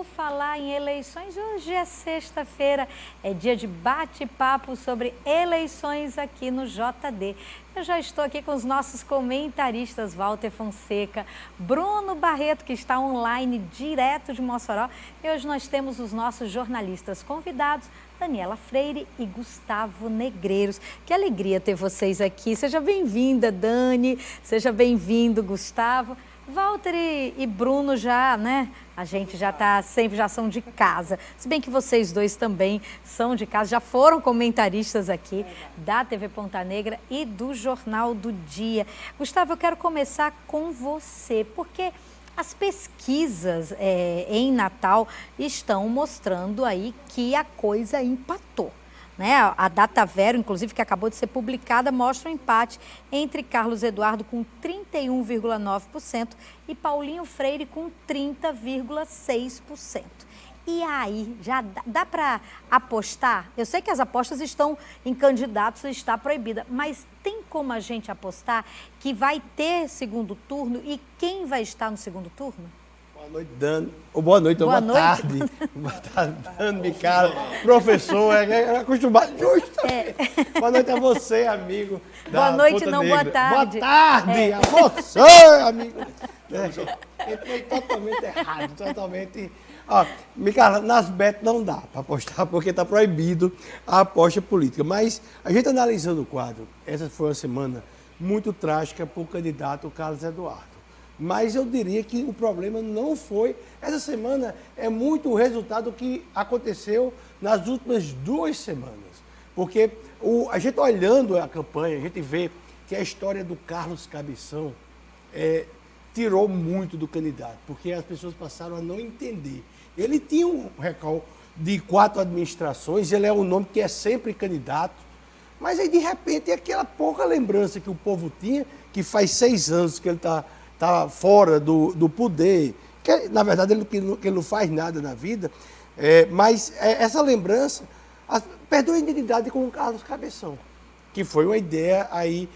por falar em eleições, hoje é sexta-feira, é dia de bate-papo sobre eleições aqui no JD. Eu já estou aqui com os nossos comentaristas, Walter Fonseca, Bruno Barreto, que está online direto de Mossoró. E hoje nós temos os nossos jornalistas convidados, Daniela Freire e Gustavo Negreiros. Que alegria ter vocês aqui. Seja bem-vinda, Dani. Seja bem-vindo, Gustavo. Walter e Bruno já, né? A gente já está sempre, já são de casa. Se bem que vocês dois também são de casa, já foram comentaristas aqui da TV Ponta Negra e do Jornal do Dia. Gustavo, eu quero começar com você, porque as pesquisas em Natal estão mostrando aí que a coisa empatou. Né? A Datavero, inclusive, que acabou de ser publicada, mostra um empate entre Carlos Eduardo com 31,9% e Paulinho Freire com 30,6%. E aí, já dá para apostar? Eu sei que as apostas estão em candidatos e está proibida, mas tem como a gente apostar que vai ter segundo turno e quem vai estar no segundo turno? Boa noite, Dani. Boa noite, boa tarde. Boa tarde, Dani, Micaela, professor, é acostumado, justamente. Boa noite a você, amigo da Boa noite, Ponta não, Negra. boa tarde. Boa tarde a você, amigo. Entrei totalmente errado, totalmente... Ó, Micaela, nas bet não dá para apostar, porque está proibido a aposta política. Mas a gente analisando o quadro, essa foi uma semana muito trágica para o candidato Carlos Eduardo. Mas eu diria que o problema não foi... Essa semana é muito o resultado que aconteceu nas últimas 2 semanas. Porque a gente olhando a campanha, a gente vê que a história do Carlos Cabeção tirou muito do candidato, porque as pessoas passaram a não entender. Ele tinha um recall de 4 administrações, ele é um nome que é sempre candidato, mas aí de repente aquela pouca lembrança que o povo tinha, que faz 6 anos que ele está fora do poder, que na verdade ele não faz nada na vida, mas essa lembrança perdeu a identidade com o Carlos Cabeção, que foi uma ideia aí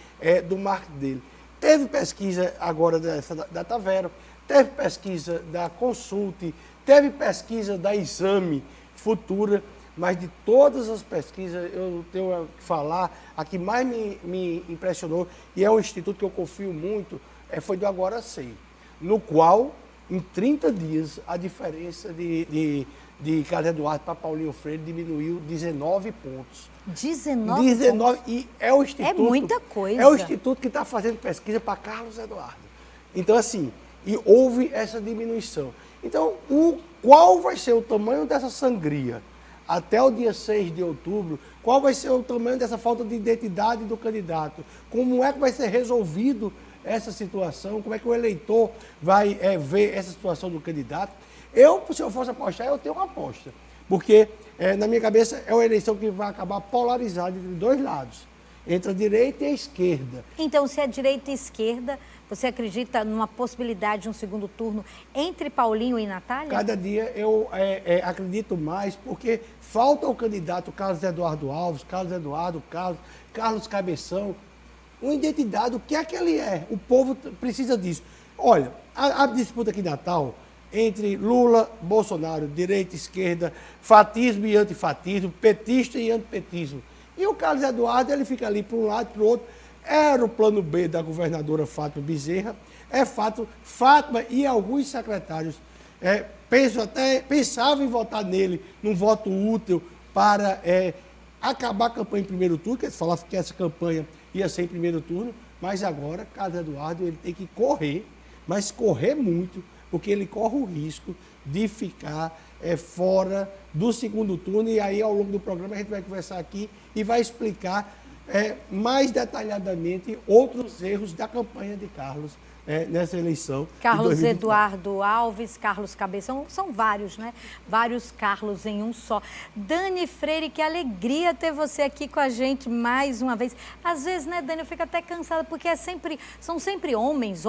do marketing dele. Teve pesquisa agora da Datavero, teve pesquisa da Consulte, teve pesquisa da Exame Futura, mas de todas as pesquisas, eu tenho que falar, a que mais me impressionou, e é um instituto que eu confio muito, foi do Agora Sei, no qual, em 30 dias, a diferença de Carlos Eduardo para Paulinho Freire diminuiu 19 pontos. 19 pontos? E é o instituto... É muita coisa. É o instituto que está fazendo pesquisa para Carlos Eduardo. Então, assim, e houve essa diminuição. Então, qual vai ser o tamanho dessa sangria até o dia 6 de outubro? Qual vai ser o tamanho dessa falta de identidade do candidato? Como é que vai ser resolvido essa situação? Como é que o eleitor vai ver essa situação do candidato? Se eu fosse apostar, eu tenho uma aposta. Porque, na minha cabeça, é uma eleição que vai acabar polarizada entre 2 lados. Entre a direita e a esquerda. Então, se é direita e esquerda, você acredita numa possibilidade de um segundo turno entre Paulinho e Natália? Cada dia eu acredito mais, porque falta o candidato Carlos Eduardo Alves, Carlos Cabeção, uma identidade, o que é que ele é? O povo precisa disso. Olha, a disputa aqui em Natal, entre Lula, Bolsonaro, direita e esquerda, fatismo e antifatismo, petista e antipetismo. E o Carlos Eduardo, ele fica ali para um lado e para o outro. Era o plano B da governadora Fátima Bezerra. Fátima e alguns secretários pensavam em votar nele num voto útil para acabar a campanha em primeiro turno, que eles falavam que essa campanha ia ser em primeiro turno, mas agora Carlos Eduardo ele tem que correr, mas correr muito, porque ele corre o risco de ficar fora do segundo turno, e aí ao longo do programa a gente vai conversar aqui e vai explicar mais detalhadamente outros erros da campanha de Carlos nessa eleição. Carlos Eduardo Alves, Carlos Cabeção, são vários, né? Vários Carlos em um só. Dani Freire, que alegria ter você aqui com a gente mais uma vez. Às vezes, né, Dani, eu fico até cansada, porque são sempre homens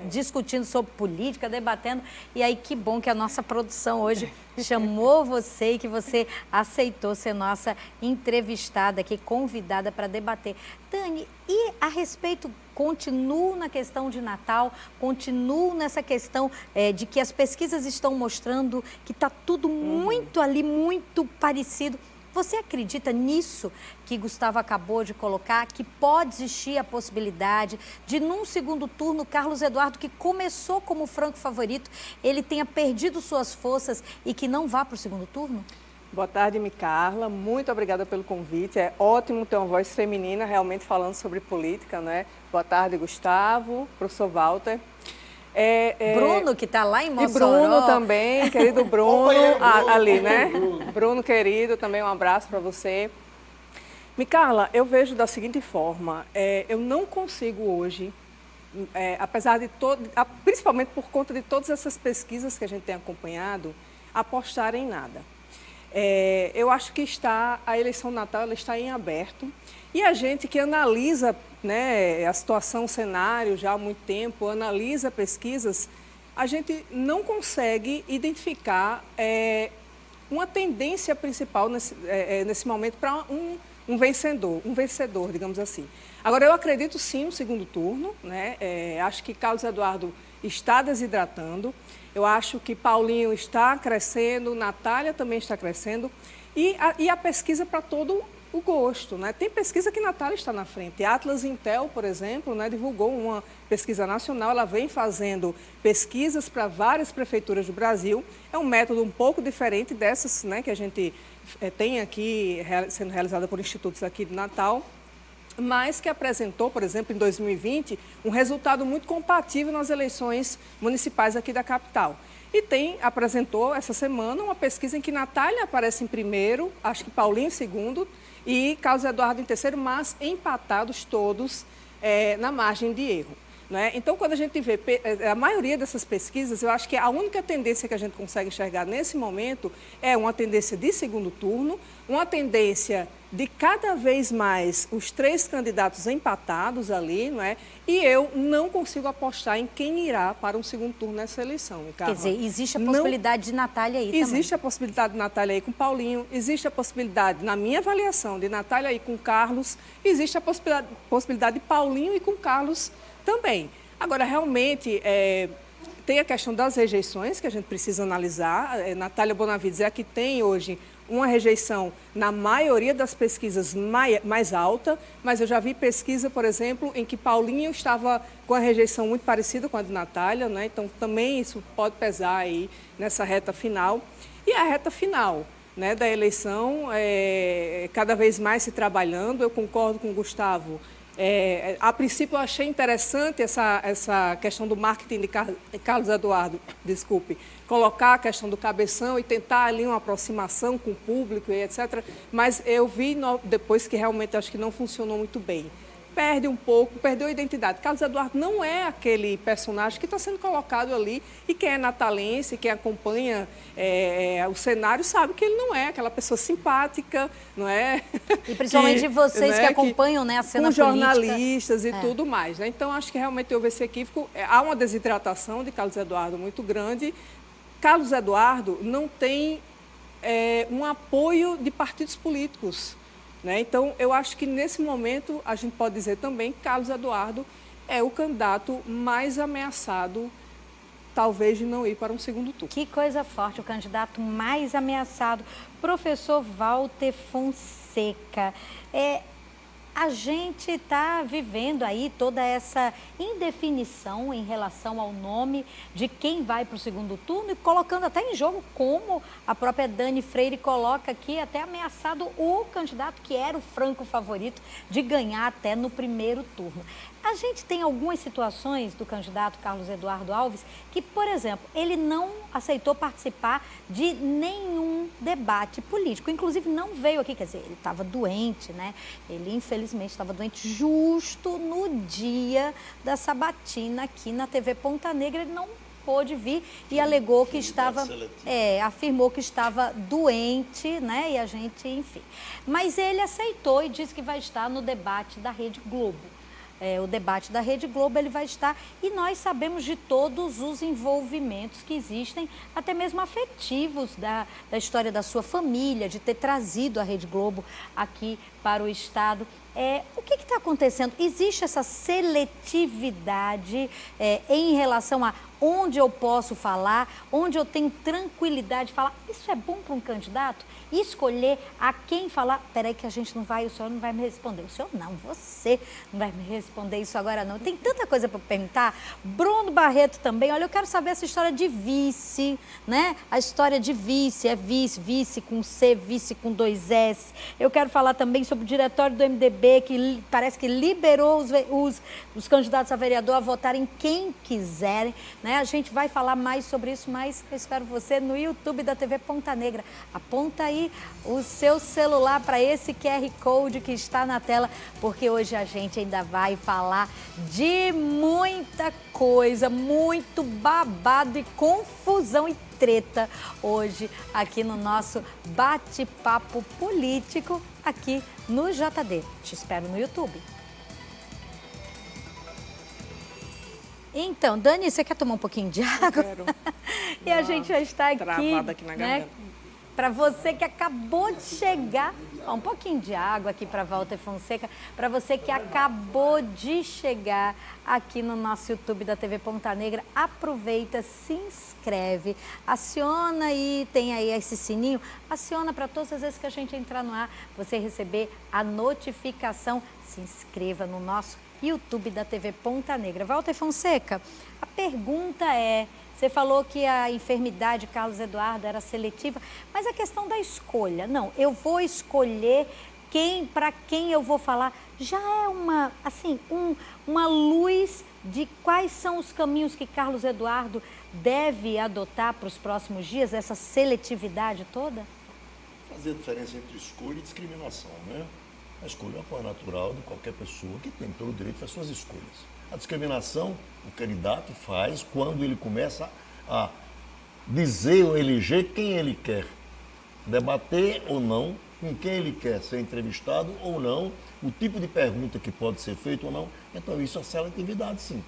discutindo sobre política, debatendo. E aí, que bom que a nossa produção hoje chamou você e que você aceitou ser nossa entrevistada aqui, convidada para debater. Dani, e a respeito, continuo na questão de Natal, continuo nessa questão de que as pesquisas estão mostrando que está tudo muito ali, muito parecido. Você acredita nisso que Gustavo acabou de colocar, que pode existir a possibilidade de, num segundo turno, Carlos Eduardo, que começou como franco favorito, ele tenha perdido suas forças e que não vá para o segundo turno? Boa tarde, Micarla. Muito obrigada pelo convite. É ótimo ter uma voz feminina realmente falando sobre política, né? Boa tarde, Gustavo, professor Walter. Bruno, que está lá em Mossoró. E Bruno também, querido Bruno, ali, né? Bruno, querido, também um abraço para você. Micarla, eu vejo da seguinte forma, eu não consigo hoje, apesar de principalmente por conta de todas essas pesquisas que a gente tem acompanhado, apostar em nada. Eu acho que a eleição natal ela está em aberto e a gente que analisa, né, a situação, o cenário já há muito tempo, analisa pesquisas, a gente não consegue identificar uma tendência principal nesse momento para um vencedor, digamos assim. Agora, eu acredito sim no segundo turno, né? Acho que Carlos Eduardo está desidratando. Eu acho que Paulinho está crescendo, Natália também está crescendo e a pesquisa para todo o gosto, né? Tem pesquisa que Natália está na frente. A Atlas Intel, por exemplo, né, divulgou uma pesquisa nacional, ela vem fazendo pesquisas para várias prefeituras do Brasil. É um método um pouco diferente dessas, né, que a gente tem aqui, sendo realizada por institutos aqui de Natal, mas que apresentou, por exemplo, em 2020, um resultado muito compatível nas eleições municipais aqui da capital. E apresentou essa semana uma pesquisa em que Natália aparece em primeiro, acho que Paulinho em segundo e Carlos Eduardo em terceiro, mas empatados todos na margem de erro. Né? Então, quando a gente vê a maioria dessas pesquisas, eu acho que a única tendência que a gente consegue enxergar nesse momento é uma tendência de segundo turno, uma tendência de cada vez mais os três candidatos empatados ali, não é? E eu não consigo apostar em quem irá para um segundo turno nessa eleição, Ricardo. Quer dizer, existe a possibilidade de Natália aí também. Existe a possibilidade de Natália aí com Paulinho, existe a possibilidade, na minha avaliação, de Natália aí com Carlos, existe a possibilidade de Paulinho e com Carlos também. Agora, realmente, tem a questão das rejeições que a gente precisa analisar. Natália Bonavides é a que tem hoje uma rejeição na maioria das pesquisas mais alta, mas eu já vi pesquisa, por exemplo, em que Paulinho estava com a rejeição muito parecida com a de Natália, né? Então também isso pode pesar aí nessa reta final. E a reta final, né, da eleição, cada vez mais se trabalhando, eu concordo com o Gustavo. A princípio, eu achei interessante essa questão do marketing de Carlos Eduardo, colocar a questão do cabeção e tentar ali uma aproximação com o público e etc. Mas eu vi depois que realmente acho que não funcionou muito bem. Perde um pouco, perdeu a identidade. Carlos Eduardo não é aquele personagem que está sendo colocado ali e quem é natalense, quem acompanha o cenário sabe que ele não é aquela pessoa simpática, não é? E principalmente vocês que acompanham, né, a cena política. Com jornalistas e tudo mais, né? Então, acho que realmente houve esse equívoco. Há uma desidratação de Carlos Eduardo muito grande. Carlos Eduardo não tem um apoio de partidos políticos. Né? Então, eu acho que nesse momento a gente pode dizer também que Carlos Eduardo é o candidato mais ameaçado, talvez, de não ir para um segundo turno. Que coisa forte, o candidato mais ameaçado. Professor Walter Fonseca, a gente está vivendo aí toda essa indefinição em relação ao nome de quem vai para o segundo turno e colocando até em jogo, como a própria Dani Freire coloca aqui, até ameaçado o candidato que era o franco favorito de ganhar até no primeiro turno. A gente tem algumas situações do candidato Carlos Eduardo Alves que, por exemplo, ele não aceitou participar de nenhum debate político. Inclusive, não veio aqui, quer dizer, ele estava doente, né? Ele, infelizmente, estava doente justo no dia da sabatina aqui na TV Ponta Negra. Ele não pôde vir e alegou que estava, afirmou que estava doente, né? E a gente, enfim. Mas ele aceitou e disse que vai estar no debate da Rede Globo. O debate da Rede Globo ele vai estar e nós sabemos de todos os envolvimentos que existem, até mesmo afetivos da história da sua família, de ter trazido a Rede Globo aqui para o Estado. O que está acontecendo? Existe essa seletividade em relação a onde eu posso falar, onde eu tenho tranquilidade de falar? Isso é bom para um candidato? Escolher a quem falar? Peraí que a gente não vai, o senhor não vai me responder. O senhor não, você não vai me responder isso agora não. Tem tanta coisa para perguntar. Bruno Barreto também, olha, eu quero saber essa história de vice, né? A história de vice, vice com C, vice com 2 S. Eu quero falar também sobre o diretório do MDB, que parece que liberou os candidatos a vereador a votarem quem quiserem, né? A gente vai falar mais sobre isso, mas eu espero você no YouTube da TV Ponta Negra. Aponta aí o seu celular para esse QR Code que está na tela, porque hoje a gente ainda vai falar de muita coisa, muito babado e confusão e treta hoje aqui no nosso bate-papo político aqui no JD. Te espero no YouTube. Então, Dani, você quer tomar um pouquinho de água? Eu quero. E a gente já está aqui, Travada aqui na garganta. Para você que acabou de chegar, um pouquinho de água aqui para Walter Fonseca, para você que acabou de chegar aqui no nosso YouTube da TV Ponta Negra, aproveita, se inscreve, aciona aí, tem aí esse sininho, aciona para todas as vezes que a gente entrar no ar, você receber a notificação, se inscreva no nosso YouTube da TV Ponta Negra. Walter Fonseca, a pergunta é, você falou que a enfermidade de Carlos Eduardo era seletiva, mas a questão da escolha, não, eu vou escolher para quem eu vou falar, já é uma luz de quais são os caminhos que Carlos Eduardo deve adotar para os próximos dias, essa seletividade toda? Fazer a diferença entre escolha e discriminação, né? A escolha é uma coisa natural de qualquer pessoa que tem todo o direito às suas escolhas. A discriminação, o candidato faz quando ele começa a dizer ou eleger quem ele quer, debater ou não, com quem ele quer ser entrevistado ou não, o tipo de pergunta que pode ser feita ou não. Então isso é seletividade, sim.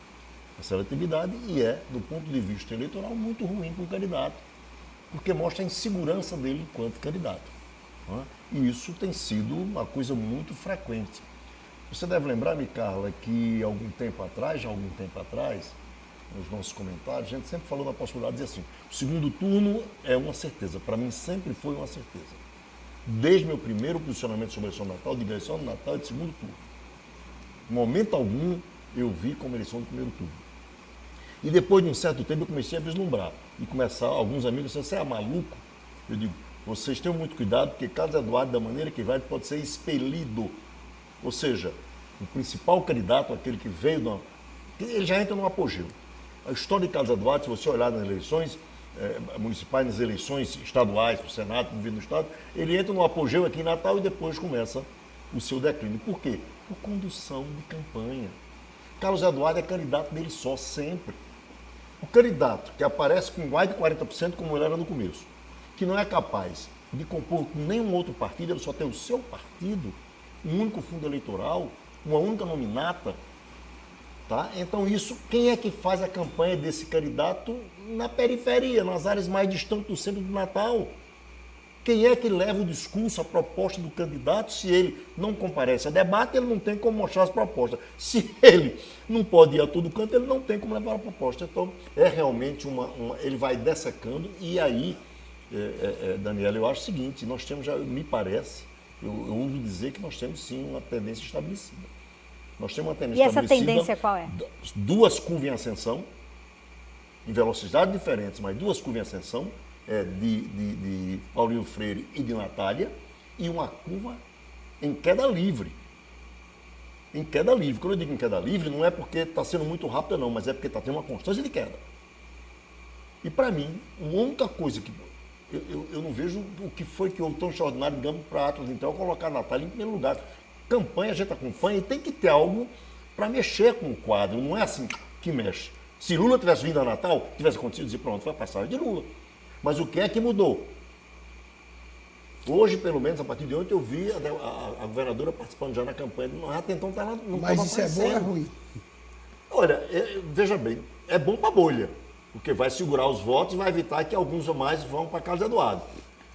A seletividade e é, do ponto de vista eleitoral, muito ruim para o candidato, porque mostra a insegurança dele enquanto candidato. Não é? E isso tem sido uma coisa muito frequente. Você deve lembrar, Micarla, que algum tempo atrás, nos nossos comentários, a gente sempre falou na possibilidade de dizer assim, o segundo turno é uma certeza, para mim sempre foi uma certeza. Desde meu primeiro posicionamento sobre a eleição do Natal, de eleição do Natal e de segundo turno. Em momento algum, eu vi como eleição do primeiro turno. E depois de um certo tempo, eu comecei a vislumbrar. E começar, alguns amigos disseram, você é maluco? Eu digo, vocês tenham muito cuidado, porque Carlos Eduardo, da maneira que vai, pode ser expelido. Ou seja, o principal candidato, aquele que veio, ele já entra no apogeu. A história de Carlos Eduardo, se você olhar nas eleições municipais, nas eleições estaduais, para o Senado, para o governo do Estado, ele entra no apogeu aqui em Natal e depois começa o seu declínio. Por quê? Por condução de campanha. Carlos Eduardo é candidato dele só, sempre. O candidato que aparece com mais de 40%, como ele era no começo, que não é capaz de compor com nenhum outro partido, ele só tem o seu partido, um único fundo eleitoral, uma única nominata, tá? Então isso, quem é que faz a campanha desse candidato na periferia, nas áreas mais distantes do centro do Natal? Quem é que leva o discurso, a proposta do candidato? Se ele não comparece a debate, ele não tem como mostrar as propostas. Se ele não pode ir a todo canto, ele não tem como levar a proposta. Então, é realmente ele vai dessecando e aí, Daniela, eu acho o seguinte, nós temos já, me parece, eu ouso dizer que nós temos sim uma tendência estabelecida. Nós temos uma tendência estabelecida. E essa tendência qual é? Duas curvas em ascensão, em velocidades diferentes, mas duas curvas em ascensão, de Paulinho Freire e de Natália, e uma curva em queda livre. Em queda livre. Quando eu digo em queda livre, não é porque está sendo muito rápida, não, mas é porque está tendo uma constância de queda. E para mim, a única coisa que eu não vejo o que foi que houve tão extraordinário, digamos, para Atlas, então, colocar a Natália em primeiro lugar. Campanha, a gente acompanha e tem que ter algo para mexer com o quadro, não é assim que mexe. Se Lula tivesse vindo a Natal, tivesse acontecido, dizer, pronto, foi a passagem de Lula. Mas o que é que mudou? Hoje, pelo menos, a partir de ontem, eu vi a governadora participando já na campanha. Até então, ela não estava Mas isso aparecendo. é bom ou é ruim? Olha, veja bem, é bom para a bolha, porque vai segurar os votos e vai evitar que alguns ou mais vão para Carlos Eduardo.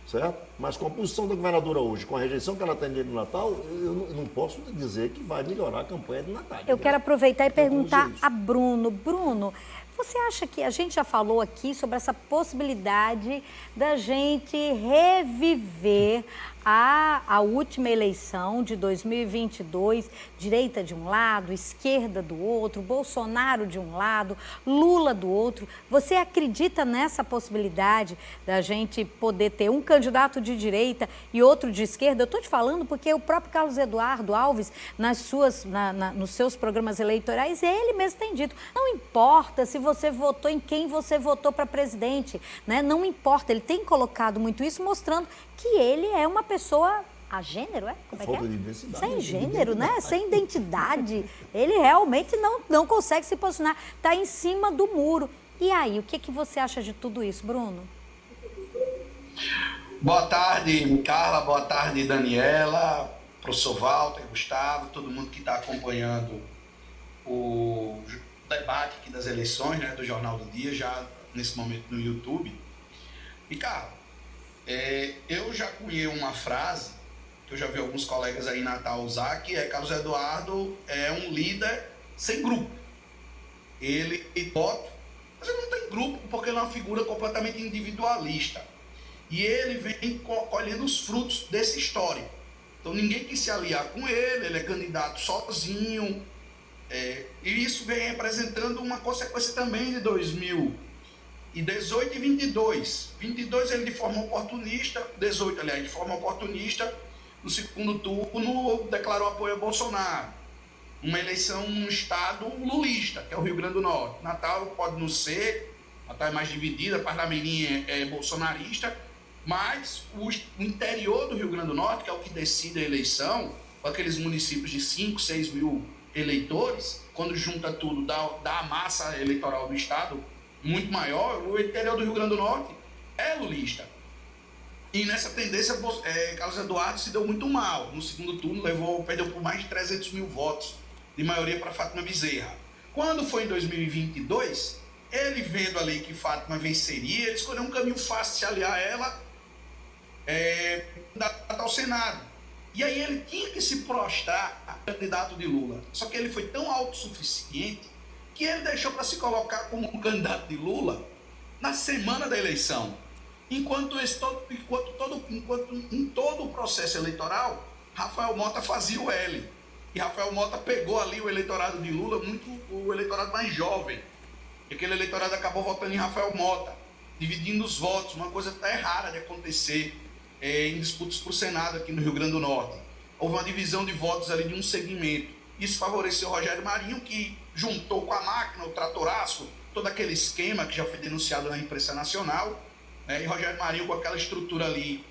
certo? Mas com a posição da governadora hoje, com a rejeição que ela tem no Natal, eu não posso dizer que vai melhorar a campanha de Natal. Eu quero aproveitar e perguntar isso. a Bruno. Bruno, você acha que a gente já falou aqui sobre essa possibilidade da gente reviver a última eleição de 2022, direita de um lado, esquerda do outro, Bolsonaro de um lado, Lula do outro. Você acredita nessa possibilidade da gente poder ter um candidato de direita e outro de esquerda? Eu estou te falando porque o próprio Carlos Eduardo Alves, nos seus programas eleitorais, ele mesmo tem dito, não importa se você votou em quem você votou para presidente, né? Não importa, ele tem colocado muito isso, mostrando que ele é uma pessoa a gênero, é? Como é que é? Falta de identidade. Sem gênero, né? Sem identidade. Ele realmente não consegue se posicionar, está em cima do muro. E aí, o que você acha de tudo isso, Bruno? Boa tarde, Carla, boa tarde, Daniela, professor Walter, Gustavo, todo mundo que está acompanhando o debate aqui das eleições, né, do Jornal do Dia, já nesse momento no YouTube. E, Carla, eu já cunhei uma frase que eu já vi alguns colegas aí em Natal usar, que é: Carlos Eduardo é um líder sem grupo. Ele voto, mas ele não tem grupo porque ele é uma figura completamente individualista. E ele vem colhendo os frutos desse histórico. Então ninguém quis se aliar com ele é candidato sozinho. E isso vem representando uma consequência também de 2018 e 22. 22 ele de forma oportunista, 18 aliás, de forma oportunista, no segundo turno declarou apoio a Bolsonaro. Uma eleição num estado lulista, que é o Rio Grande do Norte. Natal pode não ser, Natal é mais dividida, Parnamirim é bolsonarista, mas o interior do Rio Grande do Norte, que é o que decide a eleição, com aqueles municípios de 5, 6 mil eleitores, quando junta tudo, dá a massa eleitoral do estado muito maior, o interior do Rio Grande do Norte é lulista. E nessa tendência, Carlos Eduardo se deu muito mal. No segundo turno, perdeu por mais de 300 mil votos, de maioria para Fátima Bezerra. Quando foi em 2022, ele vendo ali que Fátima venceria, ele escolheu um caminho fácil de se aliar a ela, ao Senado. E aí ele tinha que se prostrar a candidato de Lula. Só que ele foi tão autossuficiente que ele deixou para se colocar como um candidato de Lula na semana da eleição. Enquanto em todo o processo eleitoral, Rafael Mota fazia o L. E Rafael Mota pegou ali o eleitorado de Lula, muito o eleitorado mais jovem. E aquele eleitorado acabou votando em Rafael Mota, dividindo os votos, uma coisa até rara de acontecer em disputas para o Senado aqui no Rio Grande do Norte. Houve uma divisão de votos ali de um segmento. Isso favoreceu o Rogério Marinho, que juntou com a máquina, o tratoraço, todo aquele esquema que já foi denunciado na imprensa nacional, né? E Rogério Marinho, com aquela estrutura ali,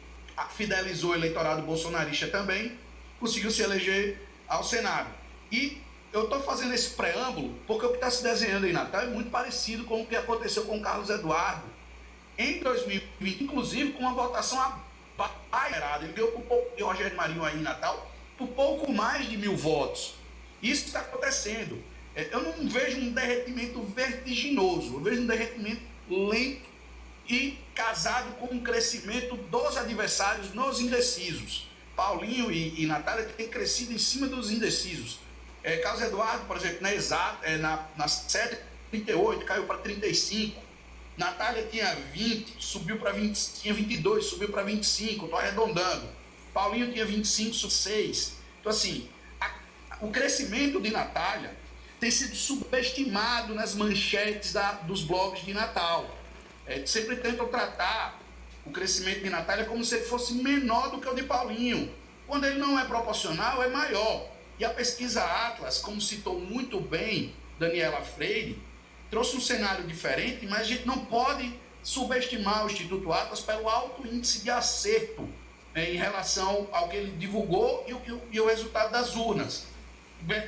fidelizou o eleitorado bolsonarista também, conseguiu se eleger ao Senado. E eu estou fazendo esse preâmbulo porque o que está se desenhando em Natal é muito parecido com o que aconteceu com o Carlos Eduardo em 2020, inclusive com uma votação abaixada. Ele ganhou por pouco de Rogério Marinho aí em Natal por pouco mais de 1.000 votos. Isso está acontecendo. Eu não vejo um derretimento vertiginoso, eu vejo um derretimento lento e casado com um crescimento dos adversários nos indecisos. Paulinho e Natália têm crescido em cima dos indecisos. Carlos Eduardo, por exemplo, na 7,38, caiu para 35. Natália tinha 20, subiu para 20, tinha 22, subiu para 25, estou arredondando. Paulinho tinha 25, subiu 6. Então, assim, o crescimento de Natália tem sido subestimado nas manchetes dos blogs de Natal. Sempre tentam tratar o crescimento de Natália como se ele fosse menor do que o de Paulinho. Quando ele não é proporcional, é maior. E a pesquisa Atlas, como citou muito bem Daniela Freire, trouxe um cenário diferente, mas a gente não pode subestimar o Instituto Atlas pelo alto índice de acerto, em relação ao que ele divulgou e o resultado das urnas.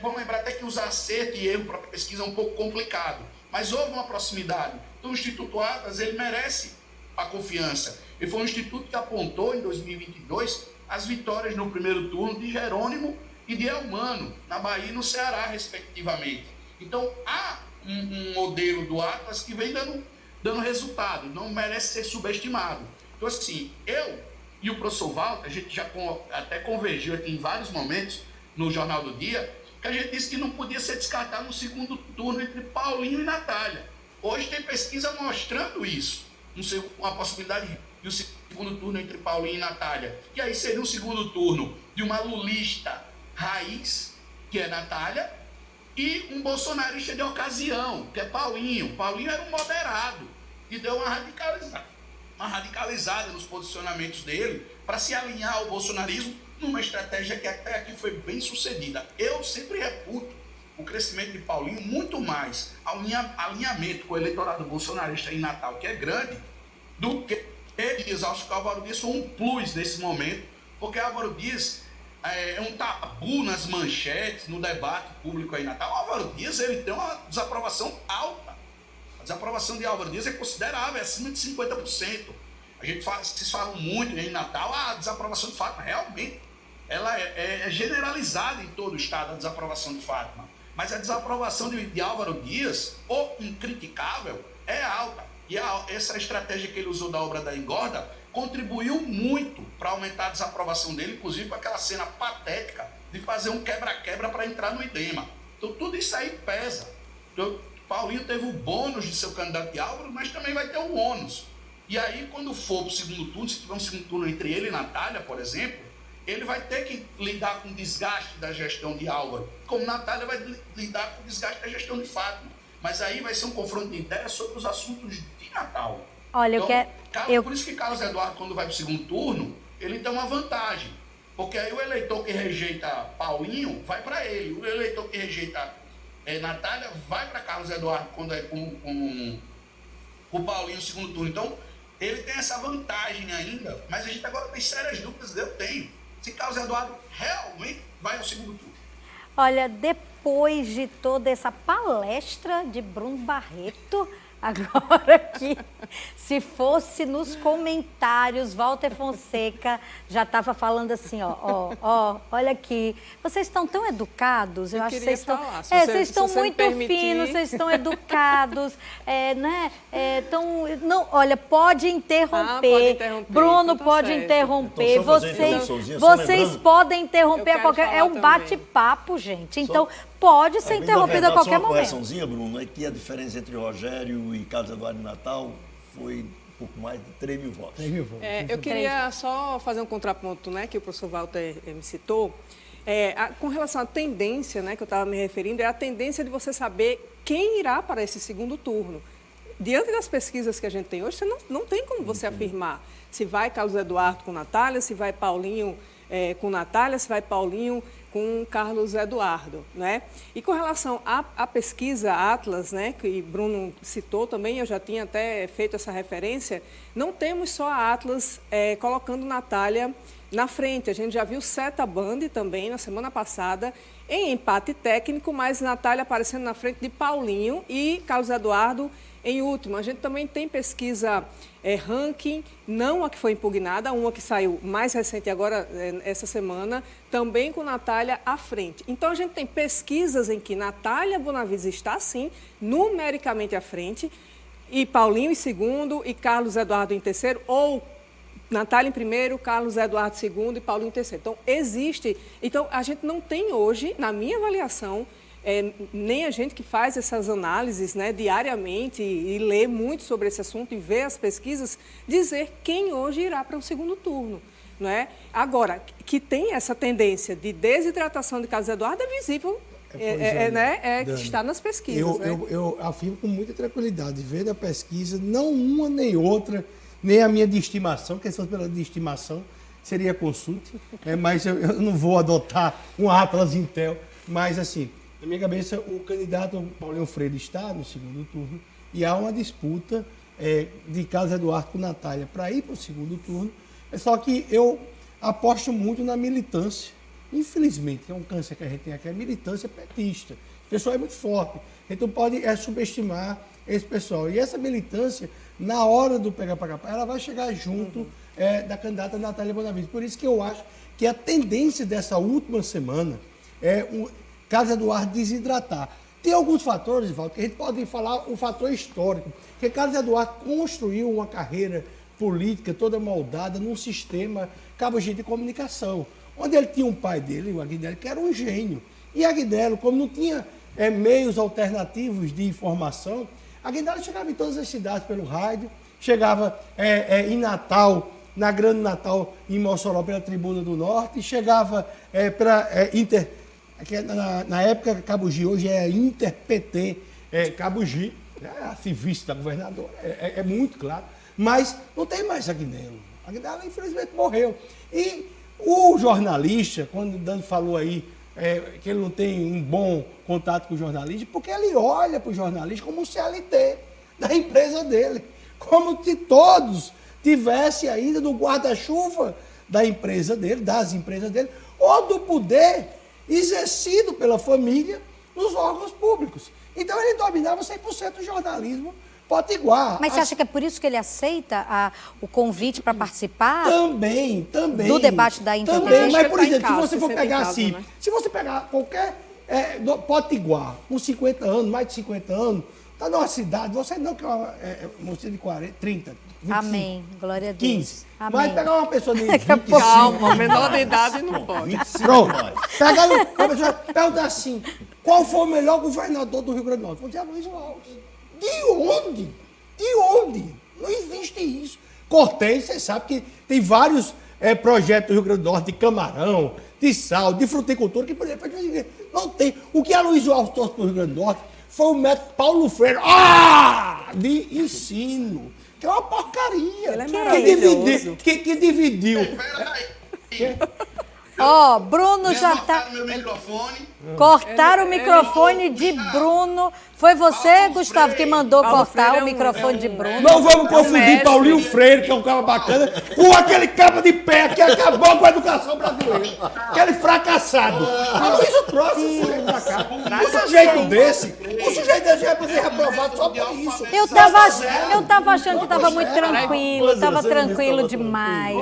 Vamos lembrar até que usar acerto e erro para pesquisa é um pouco complicado, mas houve uma proximidade. Então o Instituto Atlas, ele merece a confiança. Ele foi um instituto que apontou em 2022 as vitórias no primeiro turno de Jerônimo e de Elmano, na Bahia e no Ceará, respectivamente. Então há um modelo do Atlas que vem dando resultado, não merece ser subestimado. Então, assim, eu E o professor Walter, a gente já até convergiu aqui em vários momentos no Jornal do Dia, que a gente disse que não podia ser descartado no segundo turno entre Paulinho e Natália. Hoje tem pesquisa mostrando isso, uma possibilidade de um segundo turno entre Paulinho e Natália. E aí seria um segundo turno de uma lulista raiz, que é Natália, e um bolsonarista de ocasião, que é Paulinho. Paulinho era um moderado e deu uma radicalizada nos posicionamentos dele para se alinhar ao bolsonarismo numa estratégia que até aqui foi bem sucedida. Eu sempre reputo o crescimento de Paulinho muito mais alinhamento com o eleitorado bolsonarista em Natal, que é grande, do que Dias. Acho que o Álvaro Dias foi um plus nesse momento, porque Álvaro Dias é um tabu nas manchetes, no debate público aí em Natal. O Álvaro Dias ele tem uma desaprovação alta. A desaprovação de Álvaro Dias é considerável, é acima de 50%. Vocês falam muito em Natal, a desaprovação de Fátima, realmente, ela é generalizada em todo o estado, a desaprovação de Fátima. Mas a desaprovação de Álvaro Dias, o incriticável, é alta. E essa estratégia que ele usou da obra da engorda contribuiu muito para aumentar a desaprovação dele, inclusive com aquela cena patética de fazer um quebra-quebra para entrar no IDEMA. Então tudo isso aí pesa. Então, Paulinho teve o bônus de ser o candidato de Álvaro, mas também vai ter o ônus. E aí, quando for para o segundo turno, se tiver um segundo turno entre ele e Natália, por exemplo, ele vai ter que lidar com o desgaste da gestão de Álvaro, como Natália vai lidar com o desgaste da gestão de Fátima. Mas aí vai ser um confronto de ideias sobre os assuntos de Natal. Olha, então, por isso que Carlos Eduardo, quando vai para o segundo turno, ele tem uma vantagem. Porque aí o eleitor que rejeita Paulinho vai para ele. O eleitor que rejeita Natália vai para Carlos Eduardo quando é com o Paulinho no segundo turno. Então, ele tem essa vantagem ainda, mas a gente agora tem sérias dúvidas, eu tenho, se Carlos Eduardo realmente vai ao segundo turno. Olha, depois de toda essa palestra de Bruno Barreto, agora aqui, se fosse nos comentários, Walter Fonseca já estava falando assim, olha aqui, vocês estão tão educados, eu acho que vocês estão, vocês estão muito finos, vocês estão educados, né? Não, olha, pode interromper, Bruno pode interromper, vocês podem interromper a qualquer, é um bate-papo, gente, então pode ser interrompido a qualquer momento. Uma correçãozinha, Bruno, é que a diferença entre Rogério e Carlos Eduardo e Natal foi um pouco mais de 3 mil votos. 3 mil votos. Eu queria só fazer um contraponto, né, que o professor Walter me citou. Com relação à tendência, né, que eu estava me referindo, é a tendência de você saber quem irá para esse segundo turno. Diante das pesquisas que a gente tem hoje, você não tem como você afirmar se vai Carlos Eduardo com Natália, se vai Paulinho com Natália, se vai Paulinho com Carlos Eduardo, né? E com relação à pesquisa Atlas, né, que Bruno citou também, eu já tinha até feito essa referência, não temos só a Atlas colocando Natália na frente. A gente já viu Seta Band também na semana passada em empate técnico, mas Natália aparecendo na frente de Paulinho e Carlos Eduardo em último. A gente também tem pesquisa ranking, não a que foi impugnada, uma que saiu mais recente agora, essa semana, também com Natália à frente. Então, a gente tem pesquisas em que Natália Bonavides está, sim, numericamente à frente, e Paulinho em segundo, e Carlos Eduardo em terceiro, ou Natália em primeiro, Carlos Eduardo em segundo e Paulinho em terceiro. Então, existe. Então, a gente não tem hoje, na minha avaliação, nem a gente que faz essas análises, né, diariamente e lê muito sobre esse assunto e vê as pesquisas, dizer quem hoje irá para o segundo turno. Não é? Agora, que tem essa tendência de desidratação de Carlos Eduardo é visível, que está nas pesquisas. Eu afirmo com muita tranquilidade, vendo a pesquisa, não uma nem outra, nem a minha de estimação, que se fosse pela de estimação seria consulta, mas eu não vou adotar um Atlas Intel, mas assim, na minha cabeça, o candidato Paulinho Freire está no segundo turno e há uma disputa de Carlos Eduardo com Natália para ir para o segundo turno. Só que eu aposto muito na militância. Infelizmente, é um câncer que a gente tem aqui, a militância petista. O pessoal é muito forte. Então pode subestimar esse pessoal. E essa militância, na hora do pegar para capar, ela vai chegar junto da candidata Natália Bonavides. Por isso que eu acho que a tendência dessa última semana é Carlos Eduardo desidratar. Tem alguns fatores, Walter, que a gente pode falar o fator histórico, que Carlos Eduardo construiu uma carreira política toda moldada num sistema cabogito de comunicação, onde ele tinha um pai dele, o Aguinaldo, que era um gênio. E Aguinaldo, como não tinha meios alternativos de informação, Aguinaldo chegava em todas as cidades pelo rádio, chegava em Natal, na Grande Natal, em Mossoró, pela Tribuna do Norte, chegava para na época Cabugi, hoje é Inter-PT, Cabugi, a serviço da governadora, é muito claro, mas não tem mais Aguinaldo. Aguinaldo, infelizmente, morreu. E o jornalista, quando o Dani falou aí que ele não tem um bom contato com o jornalista, porque ele olha para o jornalista como um CLT da empresa dele, como se todos tivessem ainda no guarda-chuva da empresa dele, das empresas dele, ou do poder exercido pela família nos órgãos públicos. Então ele dominava 100% do jornalismo potiguar. Mas você acha que é por isso que ele aceita o convite para participar? Também. Do debate da Inter TV? Também, mas por Ele tá em exemplo, casa, se você for você pegar tá em casa, assim, né? se você pegar qualquer potiguar, com 50 anos, mais de 50 anos, está numa cidade, você não que é uma moça de 40, 30, 25, Amém. Glória a Deus. 15. Amém. Mas pegar uma pessoa de Daqui a 25, Calma, menor de idade não pode. 25 pronto. mais. Pega uma pessoa, pergunta assim, qual foi o melhor governador do Rio Grande do Norte? Vou dizer Luiz Alves. De onde? De onde? Não existe isso. Cortez, você sabe que tem vários projetos do Rio Grande do Norte, de camarão, de sal, de fruticultura, que, por exemplo, não tem. O que a Luiz Alves trouxe para o Rio Grande do Norte foi o método Paulo Freire de ensino, que é uma porcaria. Ele é maravilhoso. Que dividiu. Ó, Bruno já tá... meu microfone. Cortaram o microfone de Bruno. Foi você, Gustavo, que mandou Paulo cortar Freire o microfone de Bruno? Não vamos confundir mestre. Paulinho Freire, que é um cara bacana, com aquele cara de pé que acabou com a educação brasileira. Aquele fracassado. A Luísa trouxe esse sujeito pra cá. Um sujeito desse vai ser reprovado só por isso. Eu tava achando que tava muito tranquilo, tava tranquilo demais.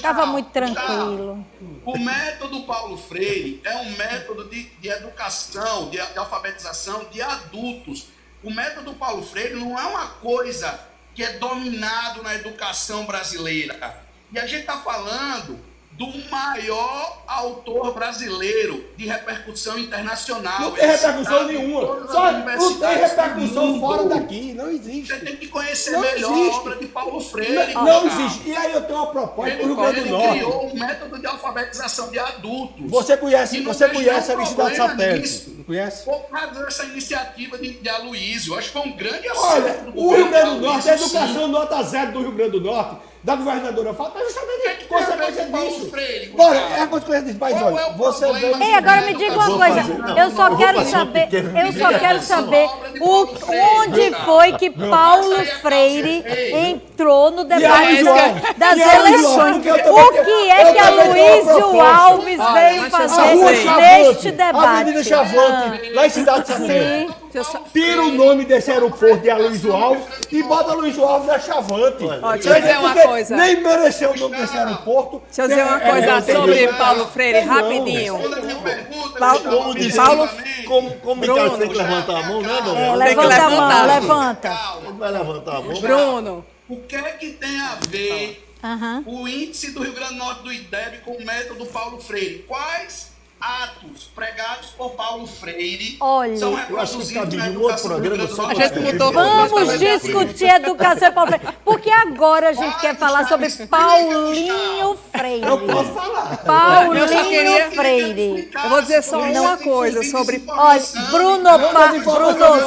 Tava muito tranquilo. O método Paulo Freire é um método de educação, de alfabetização de adultos. O método Paulo Freire não é uma coisa que é dominado na educação brasileira. E a gente está falando do maior autor brasileiro de repercussão internacional. Não tem repercussão nenhuma. Só não tem repercussão fora daqui. Não existe. Você tem que conhecer Não melhor existe. a obra de Paulo Freire. Não cara. existe. E aí eu tenho uma proposta para o Ele, Rio Grande do Norte. criou um método de alfabetização de adultos. Você conhece E não a vejo nenhum Universidade problema Satélite? nisso. Não conhece? Por causa dessa iniciativa de Aloysio, acho que foi um grande Olha, acerto. o Rio Grande do Norte, a Aloysio, educação nota zero do Rio Grande do Norte, da governadora Fátima, é justamente consequência Paulo disso. Freire, Bora, Gustavo? é a consequência disso. Mas Qual olha, é o você problema? vê... Ei, agora me diga uma coisa. Eu só quero saber, onde foi que Paulo Freire entrou no debate das eleições. O que é que Aloysio Alves veio fazer neste Avenida debate? Chavante, lá em Cidade Satélite. Tira o nome desse aeroporto de Aloysio Alves e bota Aloysio Alves na Chavante. deixa eu dizer uma Porque coisa. nem mereceu o nome desse aeroporto. Deixa eu dizer uma coisa sobre Paulo Freire, rapidinho. Como disse, como Mikael tem que levantar a mão, né, Dom? Levanta a mão, levantar. levanta. Ele vai levantar a mão. Bruno, O que é que tem a ver Aham. o índice do Rio Grande do Norte do IDEB com o método Paulo Freire? Quais atos pregados por Paulo Freire Olha, são Eu acho que reproduzidos cabia na em um outro educação do programa Rio Grande do só Norte? a gente mudou. vamos discutir educação Paulo Freire, porque agora a gente quer falar sobre Paulinho Freire. Eu posso falar. Eu só Paulinho queria- Freire. eu vou dizer só uma coisa sobre... Olha, Bruno,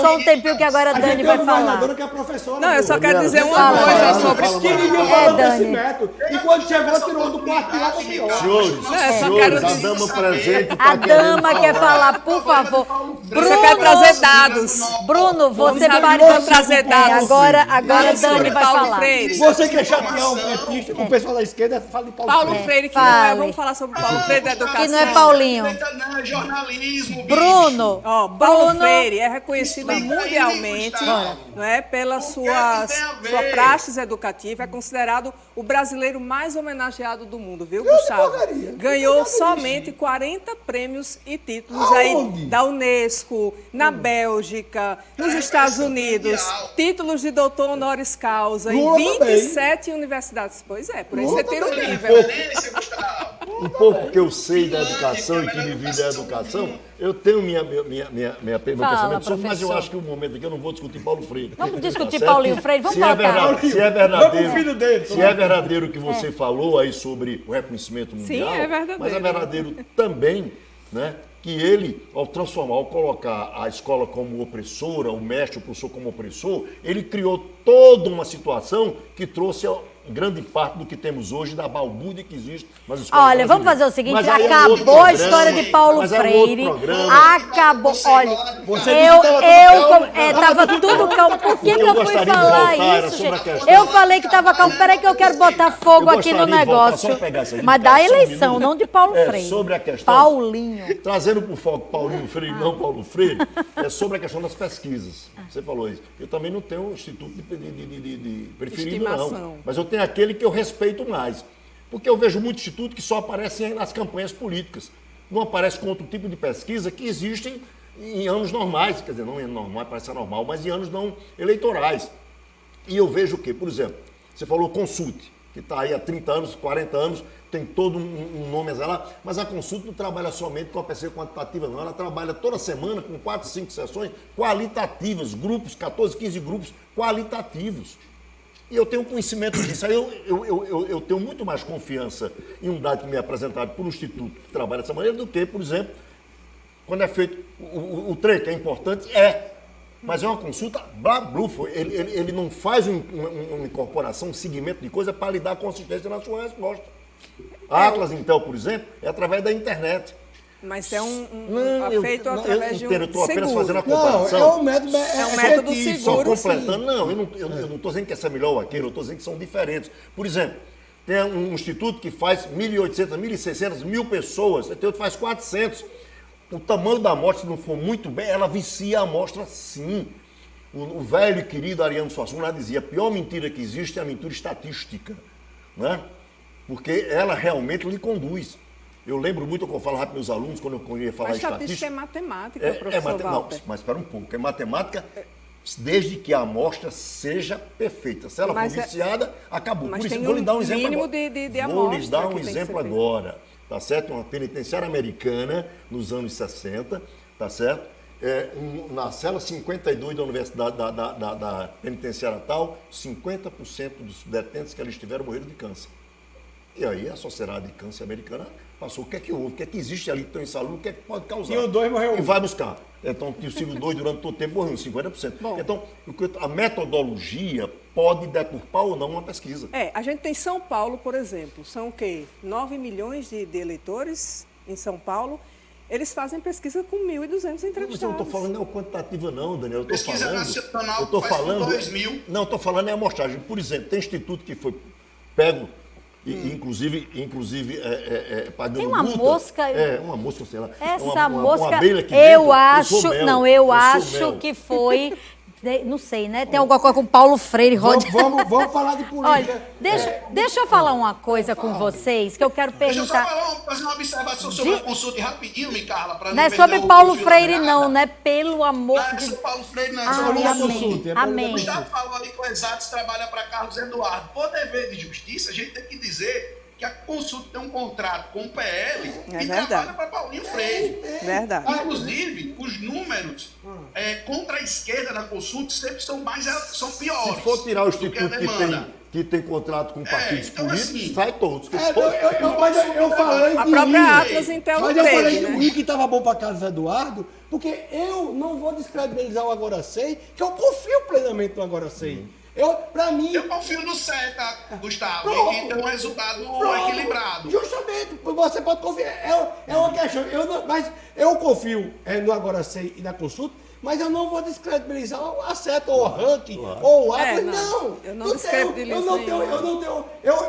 só um tempinho que agora a A gente Dani tem vai uma falar. governadora que é professora. Não, eu só quero dizer uma Fala. coisa sobre... Que ninguém falou desse Dani. método. E quando chegou, tirou do quarto lá da pior. Senhores, eu só quero senhores, a dizer- dama presente A tá querendo dama quer falar, por favor. Você quer trazer dados. Bruno, você Vamos pare abrir de trazer dados. agora a Dani vai Paulo falar. Freire. Você quer chatear um petista, o pessoal da esquerda fala de Paulo Paulo Freire, que não é. Vamos falar sobre o Paulo Freire da educação. Que não é Paulinho. Não, é jornalismo, Bruno. Ó, Paulo Bruno. Freire é reconhecido Explica aí, mundialmente, Gustavo. não é, pela O que sua tem a ver? praxis educativa, é considerado o brasileiro mais homenageado do mundo, viu, Gustavo? porcaria. Ganhou somente 40 prêmios e títulos aí da Unesco, na Bélgica, nos Estados Unidos, títulos de doutor honoris causa em Lula 27 universidades. Pois é, por aí você tira o nível. Referência, Gustavo. Um pouco que eu sei da educação e que vivi da educação, eu tenho meu pensamento sobre, mas eu professor. acho que o momento aqui eu não vou discutir Paulo Freire. Vamos discutir certo? Paulinho Freire, vamos Se é voltar. verdade- Se é Vamos pro verdadeiro, filho dele. se é verdadeiro o que você falou aí sobre o reconhecimento mundial, é verdadeiro. mas é verdadeiro também, né, que ele, ao colocar a escola como opressora, o mestre, o professor como opressor, ele criou toda uma situação que trouxe grande parte do que temos hoje, da balbúrdia que existe nas escolas Olha, vamos fazer o brasileiras. seguinte, Mas aí é um outro acabou a programa, história de Paulo mas é um outro Freire, programa. acabou, olha, Você eu, disse que tava tudo calmo, por que Eu eu fui gostaria de falar voltar, era isso, sobre a gente? questão. Eu falei que tava calmo, peraí que eu quero botar fogo Eu aqui no gostaria de voltar, negócio, só pegar essa mas da indicação, eleição, minuto. não de Paulo Freire. Sobre a questão. Paulinho. Trazendo para o foco Paulinho Freire, não Paulo Freire, é sobre a questão das pesquisas. Você falou isso. Eu também não tenho um instituto de preferido, não. Estimação. Mas eu tenho aquele que eu respeito mais. Porque eu vejo muito instituto que só aparecem nas campanhas políticas. Não aparece com outro tipo de pesquisa que existem em anos normais. Quer dizer, não em ano normal, parece normal, mas em anos não eleitorais. E eu vejo o quê? Por exemplo, você falou Consulte, que está aí há 30 anos, 40 anos, tem todo um nome a lá, mas a Consulte não trabalha somente com a pesquisa quantitativa, não. Ela trabalha toda semana com 4, 5 sessões qualitativas, grupos, 14, 15 grupos qualitativos. E eu tenho conhecimento disso. Aí eu tenho muito mais confiança em um dado que me é apresentado por um instituto que trabalha dessa maneira do que, por exemplo, quando é feito o trem, que é importante, mas é uma consulta blá-blufo. Ele não faz uma incorporação, um segmento de coisa para lhe dar consistência na sua resposta. A Atlas Intel, por exemplo, é através da internet. Mas é feito eu através de um entendo, eu estou apenas seguro. fazendo a Não, comparação. é um método um método efetivo. Só seguro, completando, não, eu não estou dizendo que essa é melhor ou aquilo, eu estou dizendo que são diferentes. Por exemplo, tem um instituto que faz 1.800, 1.600, 1.000 pessoas, tem outro que faz 400. O tamanho da amostra, se não for muito bem, ela vicia a amostra sim. O velho e querido Ariano Suassuna dizia, a pior mentira que existe é a mentira estatística, né? Porque ela realmente lhe conduz. Eu lembro muito que eu falo para meus alunos, quando eu ia falar Mas estatística... estatística é matemática, professor não, Walter. mas espera um pouco, é matemática desde que a amostra seja perfeita. Se ela for Mas viciada, acabou. mas Por isso, tem vou lhe dar um um exemplo mínimo agora. de Vou lhes amostra dar um que tem que exemplo ser feito. agora, tá certo? Uma penitenciária americana, nos anos 60, tá certo? Na cela 52 da universidade, da penitenciária tal, 50% dos detentos que ali estiveram morreram de câncer. E aí a Sociedade de Câncer Americana passou o que é que houve, o que é que existe ali que estão em saúde, o que é que pode causar. E o 2 morreu. E vai buscar. Então, o signo 2 durante todo o tempo morreu, 50%. Bom. Então, a metodologia pode deturpar ou não uma pesquisa. A gente tem São Paulo, por exemplo, são o quê? 9 milhões de eleitores em São Paulo. Eles fazem pesquisa com 1.200 entrevistados. Mas eu não estou falando não é quantitativa não, Daniel. Eu tô Pesquisa falando, nacional eu tô faz com falando, 2.000. Não, estou falando é amostragem. Por exemplo, tem instituto que foi pego, inclusive pagando Tem uma multa. mosca- Uma mosca, sei lá. Essa uma mosca, abelha aqui eu dentro, acho, sou mel, não, eu sou acho mel. que foi, não sei, né? Tem alguma coisa com Paulo Freire, Rod. Vamos falar de política. Olha, deixa eu falar uma coisa com vocês, que eu quero Deixa eu só perguntar. fazer uma observação sobre a consulta rapidinho, Micarla, para Não é perder sobre o Paulo fio da Freire, meada. não, né? Pelo amor Não é de sobre Paulo Freire, não. É Ai, sobre Paulo a Consulte, consulta. é Paulo amém. O Gustavo falou ali que o Exatos trabalha para Carlos Eduardo. Por dever de justiça, a gente tem que dizer que a consulta tem um contrato com o PL e verdade. trabalha para Paulinho Freire. Verdade. Inclusive, os números contra a esquerda na consulta sempre são piores. Se for tirar o do que a instituto demanda. que tem contrato com partidos então, políticos, assim, sai todos. Mas eu falei A de própria Rio. Atlas Intel Mas eu falei teve, que o né? Rio que estava bom para Carlos Eduardo, porque eu não vou descredibilizar o Agora Sei, que eu confio plenamente no Agora Sei. Pra mim... Eu confio no CETA, Gustavo, Pronto. e que tem um resultado Pronto. equilibrado. Justamente, você pode confiar. É uma questão. Mas eu confio no Agora Sei e na consulta, mas eu não vou descredibilizar a CETA ou o ranking ou o Atlas. não. Não. Eu não descredibilizo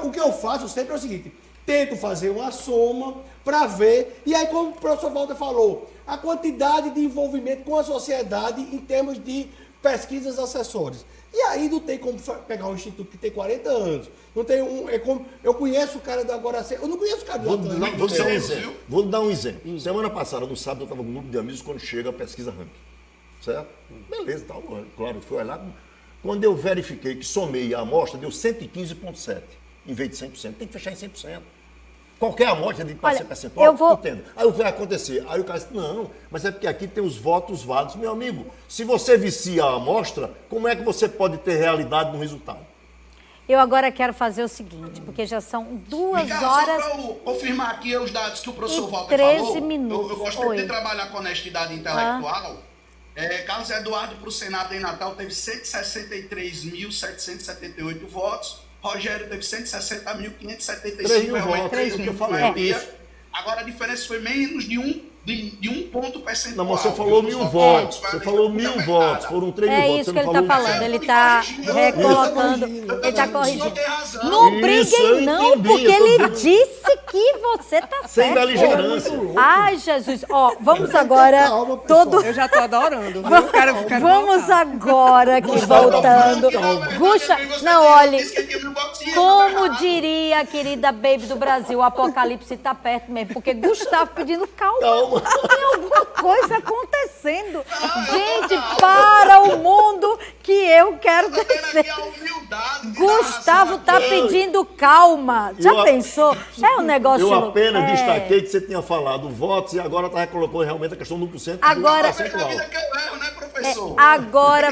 O que eu faço sempre é o seguinte. tento fazer uma soma para ver, e aí como o professor Walter falou, a quantidade de envolvimento com a sociedade em termos de pesquisas acessórias. E aí não tem como pegar um instituto que tem 40 anos. Não tem eu conheço o cara do Agora Sim. Eu não conheço o cara do Atlântico. Vou dar um exemplo. Semana passada, no sábado, eu estava com um grupo de amigos quando chega a pesquisa ranking. Certo? Beleza, tal. Claro, foi lá. Quando eu verifiquei que somei a amostra, deu 115,7 em vez de 100%. Tem que fechar em 100%. Qualquer amostra de percentual, entendo. Aí o que vai acontecer? Aí o cara diz, não, mas é porque aqui tem os votos válidos. Meu amigo, se você vicia a amostra, como é que você pode ter realidade no resultado? Eu agora quero fazer o seguinte, porque já são 2 horas... Só para confirmar aqui os dados que o professor Walter 13 falou, minutos. eu gosto de trabalhar com honestidade intelectual. Carlos Eduardo para o Senado em Natal teve 163.778 votos. Rogério teve 160.575. votos, que eu falei. Agora a diferença foi menos de um ponto percentual. Não, mas você falou 1.000 votos. Você falou 1.000 votos. Foram 3 mil votos. É isso que ele está falando. Ele está recolocando. Ele está corrigindo. Não briguem, não, porque ele disse que você está certo. Sem beligerância. Ai, Jesus. Ó, vamos agora. Eu já estou adorando. Vamos agora aqui, voltando. Gusta, não, olhe. Como diria a querida Baby do Brasil, o apocalipse está perto mesmo. Porque Gustavo pedindo calma. Tem alguma coisa acontecendo. Gente, para o mundo que eu quero descer. Gustavo tá pedindo calma. Já pensou? É um negócio... Eu apenas destaquei que você tinha falado votos e agora está colocando realmente a questão do 1%. Agora... Agora,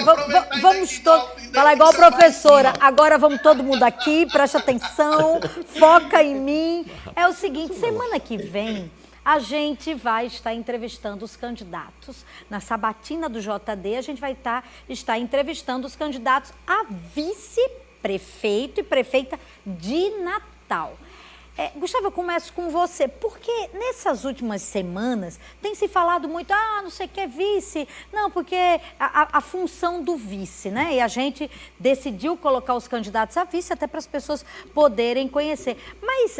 vamos todos... Falar igual a professora. Agora vamos todo mundo aqui, presta atenção, foca em mim. É o seguinte, semana que vem... A gente vai estar entrevistando os candidatos. Na sabatina do JD, a gente vai estar entrevistando os candidatos a vice-prefeito e prefeita de Natal. Gustavo, eu começo com você, porque nessas últimas semanas tem se falado muito, não sei o que é vice, não, porque a função do vice, né? E a gente decidiu colocar os candidatos a vice até para as pessoas poderem conhecer. Mas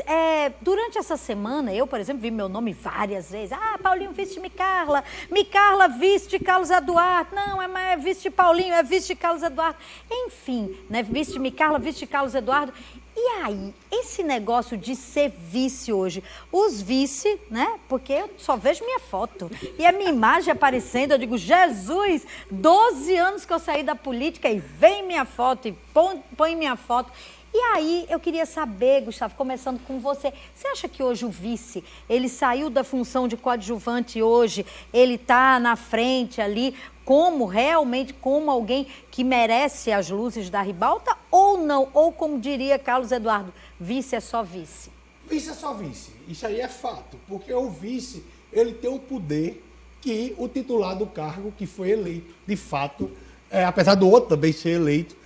durante essa semana, eu, por exemplo, vi meu nome várias vezes. Paulinho, vice de Micarla, Micarla, vice de Carlos Eduardo, não, é vice de Paulinho, é vice de Carlos Eduardo. Enfim, né? Vice de Micarla, vice de Carlos Eduardo. E aí, esse negócio de ser vice hoje, os vice, né? Porque eu só vejo minha foto e a minha imagem aparecendo, eu digo, Jesus, 12 anos que eu saí da política e vem minha foto e põe minha foto. E aí, eu queria saber, Gustavo, começando com você, você acha que hoje o vice, ele saiu da função de coadjuvante hoje, ele está na frente ali, como alguém que merece as luzes da ribalta ou não? Ou como diria Carlos Eduardo, vice é só vice? Vice é só vice, isso aí é fato, porque o vice, ele tem um poder que o titular do cargo, que foi eleito, de fato, apesar do outro também ser eleito,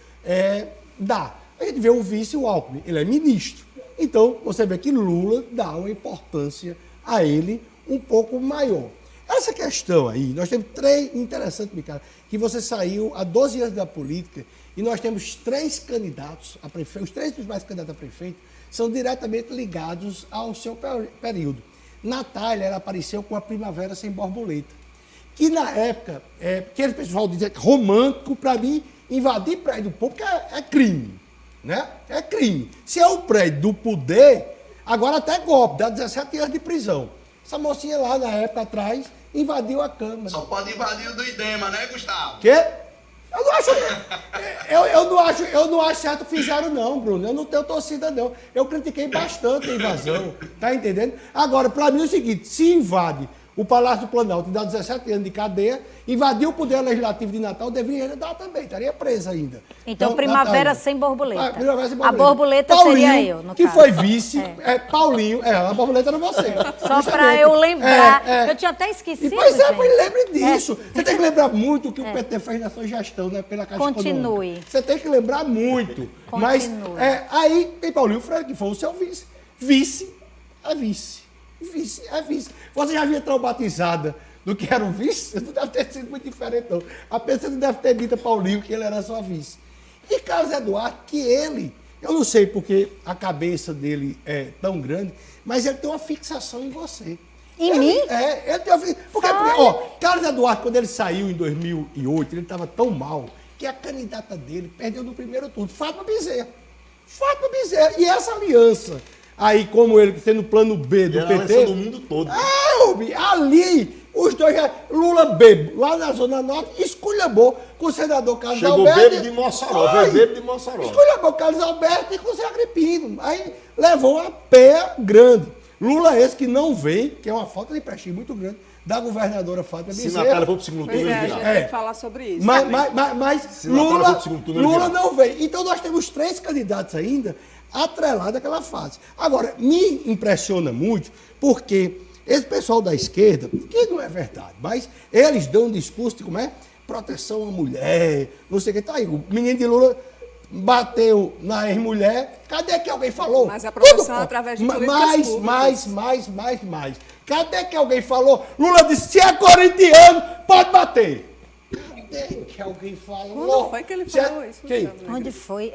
dá. A gente vê o vice, o Alckmin, ele é ministro. Então, você vê que Lula dá uma importância a ele um pouco maior. Essa questão aí, nós temos interessante, Micaela, que você saiu há 12 anos da política e nós temos 3 candidatos a prefeito, os 3 principais candidatos a prefeito são diretamente ligados ao seu período. Natália, ela apareceu com a Primavera Sem Borboleta, que na época, aquele pessoal dizia que romântico, para mim, invadir prédio do povo, porque é crime. Né? É crime. Se é o prédio do poder, agora até golpe, dá 17 anos de prisão. Essa mocinha lá, na época atrás, invadiu a Câmara. Só pode invadir o do IDEMA, né, Gustavo? Quê? Eu não acho, eu não acho certo que fizeram não, Bruno. Eu não tenho torcida não. Eu critiquei bastante a invasão, tá entendendo? Agora, para mim é o seguinte, se invade o Palácio do Planalto e dá 17 anos de cadeia, invadiu o Poder Legislativo de Natal, deveria dar também, estaria presa ainda. Então Primavera Natália, sem borboleta. Primavera sem borboleta. A borboleta Paulinho, seria eu, no que caso. Foi vice, Paulinho, a borboleta era você. Só para eu lembrar. Eu tinha até esquecido, pois mas lembre disso. Você tem que lembrar muito o que o PT fez na sua gestão, né, pela Caixa Continue. Econômica. Você tem que lembrar muito. Continue. Mas aí tem Paulinho Freire, que foi o seu vice. Vice é vice. Vice é vice. Você já havia traumatizada do que era um vice? Não deve ter sido muito diferente, não. A pessoa não deve ter dito a Paulinho que ele era só vice. E Carlos Eduardo, que ele Eu não sei porque a cabeça dele é tão grande, mas ele tem uma fixação em você. Em mim? Ele tem uma fixação. Porque, ó, Carlos Eduardo, quando ele saiu em 2008, ele estava tão mal que a candidata dele perdeu no primeiro turno, Fátima Bezerra. Fátima Bezerra. E essa aliança, aí como ele tendo plano B do E era a PT... aliança do mundo todo. Ali, os dois, Lula bebo, lá na Zona Norte, esculhambou com o senador Carlos Chegou Alberto. bêbado de Mossoró, veio bêbado de Mossoró. Esculhambou Carlos Alberto e com o Zé Agripino. Aí levou uma pé grande. Lula esse que não vem, que é uma falta de prestígio muito grande, da governadora Fátima Se Bezerra. Natália for pro segundo Pois turno, é, a ele gente virá. tem que falar sobre isso. Mas Se Natália for Lula, pro segundo turno, ele Lula virá. não vem. Então nós temos 3 candidatos ainda atrelados àquela fase. Agora, me impressiona muito porque esse pessoal da esquerda, que não é verdade, mas eles dão um discurso de como é proteção à mulher, não sei o que. Tá aí, o menino de Lula bateu na ex-mulher, cadê que alguém falou? Mas a proteção através de políticas públicas. Mais. Cadê que alguém falou? Lula disse, se é corintiano, pode bater. Cadê que alguém falou? Quando foi que ele falou isso, Quem? Alexandre? Onde foi?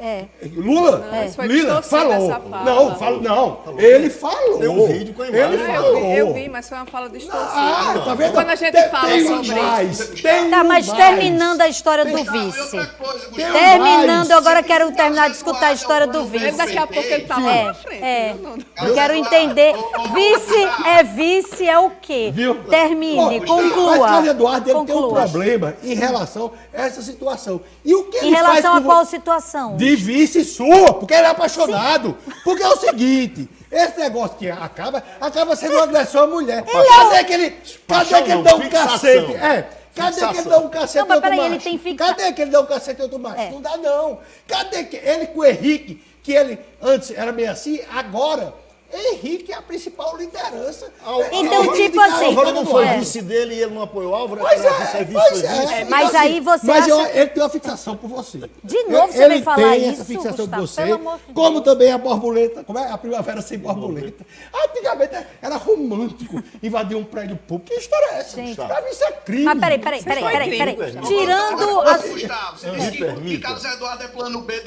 Lula? Mas foi Lila distorcida falou. essa fala. Não. Ele falou. Tem um vídeo com a imagem. Ele Ah, falou. eu vi, mas foi uma fala distorcida. Tá vendo? Quando a gente fala Tem sobre mais, isso. tem Tá, mas mais. terminando a história do Não, e vice. outra coisa, Gustavo. Terminando, mais. agora quero terminar de escutar a história do Ele vice. daqui a pouco ele tá lá na frente. Eu quero entender. Vice é o quê? Viu? Termine, Mas conclua. Carlos Eduardo ele tem um Conclua. problema em relação a essa situação. E o que Em ele faz relação a com qual situação? De vice sua, porque ele é apaixonado. Porque é o seguinte, esse negócio que acaba sendo uma agressão à mulher. Cadê que ele Paixão dá não, um fixação. cacete? Cadê que ele dá um cacete Não, mas em outro peraí, ele macho? tem fixação. Cadê que ele dá um cacete em outro macho? É. Não dá, não. Cadê que ele com o Henrique, que ele antes era meio assim, agora... Henrique é a principal liderança. Então, Henrique tipo de cara, assim, Álvaro não foi É. vice dele e ele não apoiou o Álvaro. Pois era vice, é, vice, pois foi vice. é. Mas aí você Mas acha- ele tem uma fixação por você. De novo você vem falar Ele tem essa isso, fixação por Gustavo, você, pelo amor de como Deus. também a borboleta, como é? A primavera sem borboleta. Antigamente era romântico invadir um prédio público. Que história é essa? Gente. Pra mim isso é crime. Mas peraí. Tirando as... Gustavo, você disse que Carlos Eduardo é plano B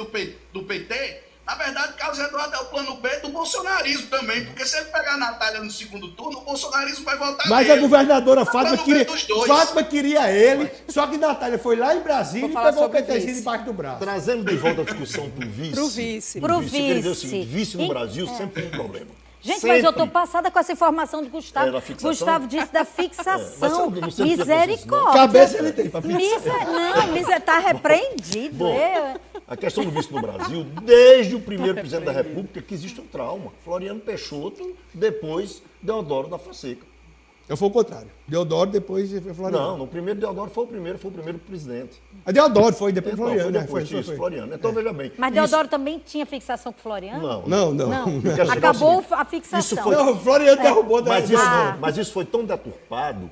do PT. Na verdade, Carlos Eduardo é o plano B do bolsonarismo também, porque se ele pegar a Natália no segundo turno, o bolsonarismo vai votar Mas nele. a governadora É o Fátima plano B dos dois. queria ele, só que Natália foi lá em Brasília Vou e falar pegou o sobre PTzinho vice. debaixo do braço. Trazendo de volta a discussão pro vice. Pro vice. Pro Eu queria dizer o vice. seguinte, vice no E- Brasil sempre foi um problema. Gente, Sempre. mas eu tô passada com essa informação do Gustavo. É, da fixação? Gustavo disse da Mas fixação. você não precisa Misericórdia. Cabeça ele tem pra fixar. Não, tá repreendido. Bom, Eu- a questão do vice no Brasil, desde o primeiro presidente da República, que existe um trauma. Floriano Peixoto, depois Deodoro da Fonseca. Eu fui o contrário. Deodoro, depois foi Floriano. Não, no primeiro Deodoro foi o primeiro presidente. A Deodoro foi, depois Então, Floriano. foi né? depois disso, Floriano. Então, veja bem. Mas Deodoro também tinha fixação com Floriano? Não. Não. Eu quero chegar ao Acabou seguinte, a fixação. Isso foi- Não, Floriano derrubou da Mas isso, Ah. mas isso foi tão deturpado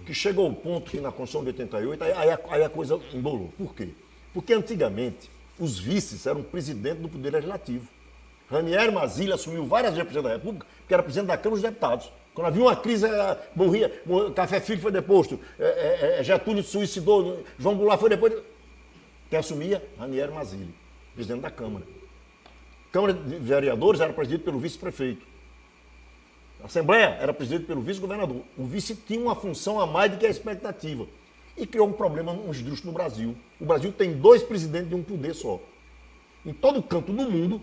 que chegou ao ponto que na Constituição de 88, aí a coisa embolou. Por quê? Porque antigamente os vices eram presidente do Poder Legislativo. Ranieri Mazzilli assumiu várias vezes presidente da República, porque era presidente da Câmara dos Deputados. Quando havia uma crise, morria, Café Filho foi deposto, Getúlio se suicidou, João Goulart foi depois. Quem assumia? Ranieri Mazzilli, presidente da Câmara. Câmara de Vereadores era presidida pelo vice-prefeito. A Assembleia era presidida pelo vice-governador. O vice tinha uma função a mais do que a expectativa. E criou um problema esdrúxulo no Brasil. O Brasil tem 2 presidentes de um poder só. Em todo canto do mundo,